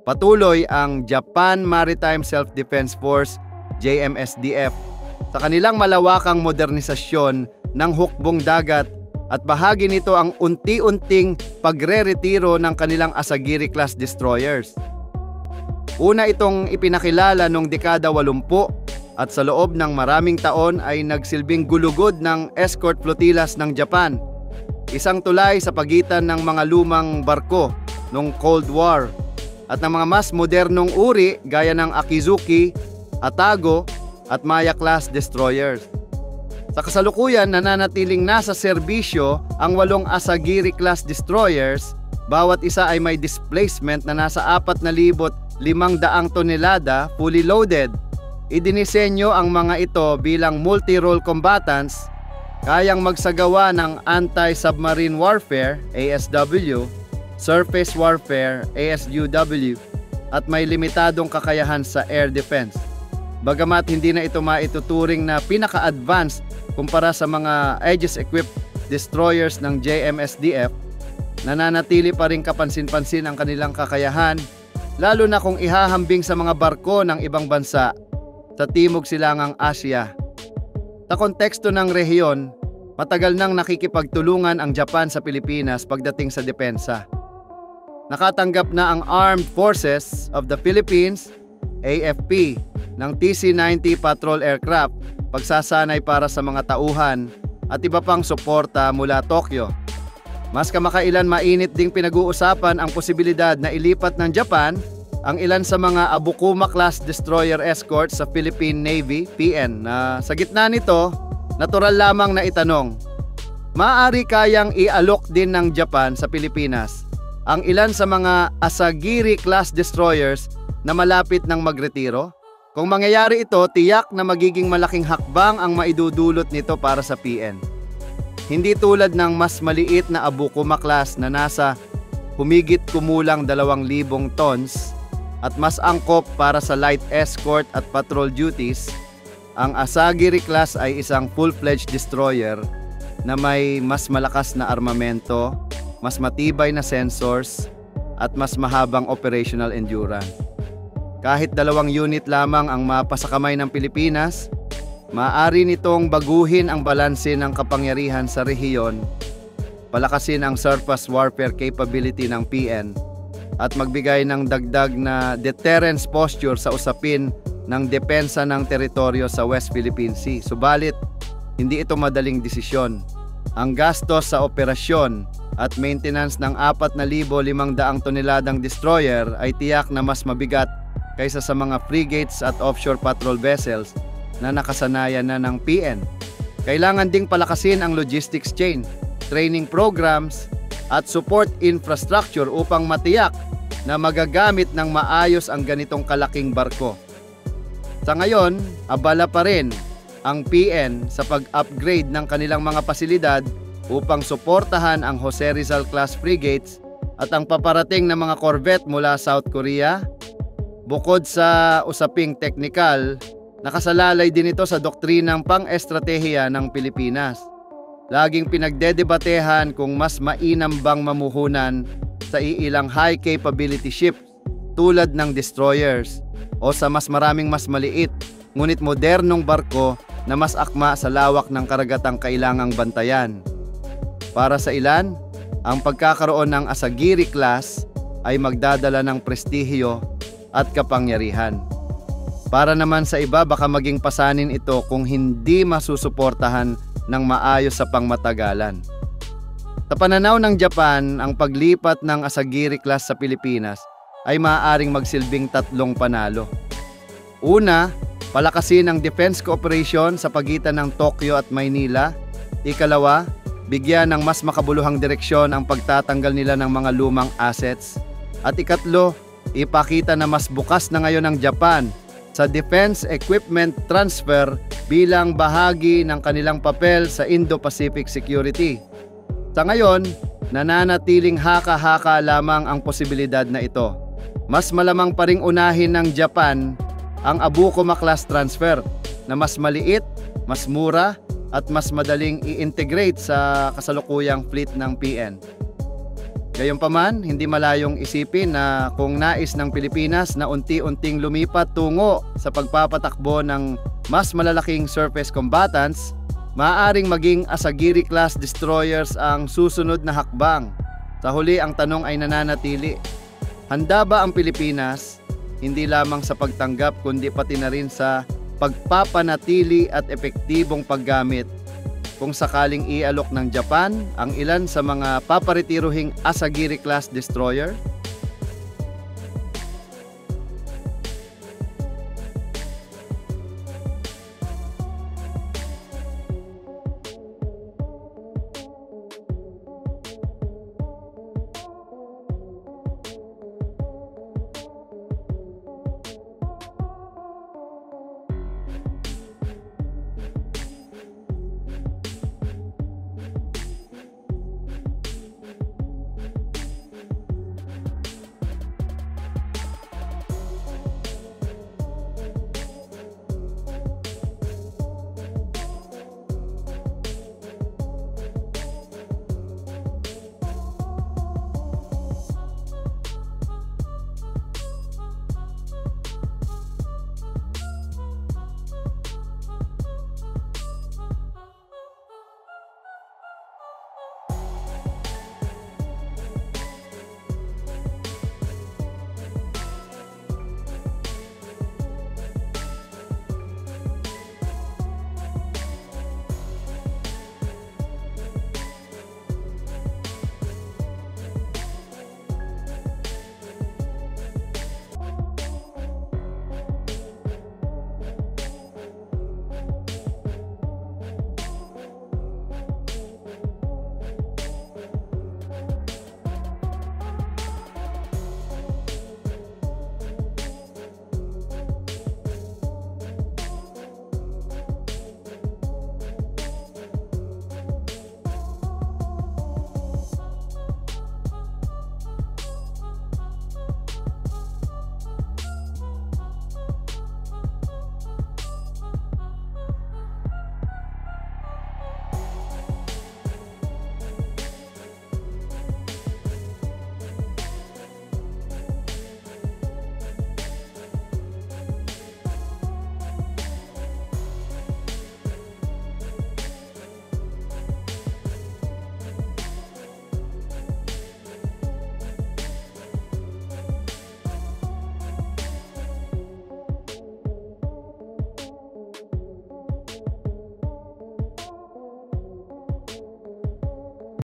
Patuloy ang Japan Maritime Self-Defense Force, JMSDF, sa kanilang malawakang modernisasyon ng hukbong dagat at bahagi nito ang unti-unting pagre-retiro ng kanilang Asagiri-class destroyers. Una itong ipinakilala noong dekada 80 at sa loob ng maraming taon ay nagsilbing gulugod ng escort flotillas ng Japan. Isang tulay sa pagitan ng mga lumang barko noong Cold War at ng mga mas modernong uri gaya ng Akizuki, Atago at Maya-class destroyers. Sa kasalukuyan, nananatiling nasa serbisyo ang 8 Asagiri-class destroyers. Bawat isa ay may displacement na nasa 4,500 tonelada fully loaded. Idinisenyo ang mga ito bilang multi-role combatants, kayang magsagawa ng anti-submarine warfare, ASW, surface warfare, ASUW, at may limitadong kakayahan sa air defense. Bagamat hindi na ito maituturing na pinaka-advanced kumpara sa mga Aegis-equipped destroyers ng JMSDF, nananatili pa rin kapansin-pansin ang kanilang kakayahan, lalo na kung ihahambing sa mga barko ng ibang bansa sa Timog Silangang Asya. Sa konteksto ng rehiyon, matagal nang nakikipagtulungan ang Japan sa Pilipinas pagdating sa depensa. Nakatanggap na ang Armed Forces of the Philippines, AFP, ng TC-90 patrol aircraft, pagsasanay para sa mga tauhan at iba pang suporta mula Tokyo. Mas kamakailan mainit ding pinag-uusapan ang posibilidad na ilipat ng Japan ang ilan sa mga Abukuma-class destroyer escorts sa Philippine Navy, PN, na sa gitna nito, natural lamang na itanong, maaari kayang i-alok din ng Japan sa Pilipinas ang ilan sa mga Asagiri-class destroyers na malapit ng magretiro? Kung mangyayari ito, tiyak na magiging malaking hakbang ang maidudulot nito para sa PN. Hindi tulad ng mas maliit na Abukuma-class na nasa humigit kumulang 2,000 tons at mas angkop para sa light escort at patrol duties, ang Asagiri-class ay isang full-fledged destroyer na may mas malakas na armamento, mas matibay na sensors, at mas mahabang operational endurance. Kahit 2 unit lamang ang mapasa kamay ng Pilipinas, maaari nitong baguhin ang balanse ng kapangyarihan sa rehiyon, palakasin ang surface warfare capability ng PN, at magbigay ng dagdag na deterrence posture sa usapin ng depensa ng teritoryo sa West Philippine Sea. Subalit, hindi ito madaling desisyon. Ang gastos sa operasyon at maintenance ng 4,500 toneladang destroyer ay tiyak na mas mabigat kaysa sa mga frigates at offshore patrol vessels na nakasanayan na ng PN. Kailangan ding palakasin ang logistics chain, training programs, at support infrastructure upang matiyak na magagamit ng maayos ang ganitong kalaking barko. Sa ngayon, abala pa rin ang PN sa pag-upgrade ng kanilang mga pasilidad upang suportahan ang Jose Rizal class frigates at ang paparating na mga corvette mula South Korea. Bukod sa usaping teknikal, nakasalalay din ito sa doktrinang pang-estratehiya ng Pilipinas. Laging pinagdedebatehan kung mas mainam bang mamuhunan sa iilang high capability ships tulad ng destroyers o sa mas maraming mas maliit ngunit modernong barko na mas akma sa lawak ng karagatang kailangang bantayan. Para sa ilan, ang pagkakaroon ng Asagiri class ay magdadala ng prestihiyo at kapangyarihan. Para naman sa iba, baka maging pasanin ito kung hindi masusuportahan ng maayos sa pangmatagalan. Sa pananaw ng Japan, ang paglipat ng Asagiri class sa Pilipinas ay maaaring magsilbing 3 panalo. Una, palakasin ang defense cooperation sa pagitan ng Tokyo at Maynila. Ikalawa, bigyan ng mas makabuluhang direksyon ang pagtatanggal nila ng mga lumang assets. At ikatlo, ipakita na mas bukas na ngayon ang Japan sa defense equipment transfer bilang bahagi ng kanilang papel sa Indo-Pacific security. Sa ngayon, nananatiling haka-haka lamang ang posibilidad na ito. Mas malamang pa ring unahin ng Japan ang Abukuma class transfer na mas maliit, mas mura at mas madaling i-integrate sa kasalukuyang fleet ng PN. Gayunpaman, hindi malayong isipin na kung nais ng Pilipinas na unti-unting lumipat tungo sa pagpapatakbo ng mas malalaking surface combatants, maaaring maging Asagiri-class destroyers ang susunod na hakbang. Sa huli, ang tanong ay nananatili. Handa ba ang Pilipinas hindi lamang sa pagtanggap kundi pati na rin sa pagpapanatili at epektibong paggamit kung sakaling ialok ng Japan ang ilan sa mga paparitiruhing Asagiri-class destroyer?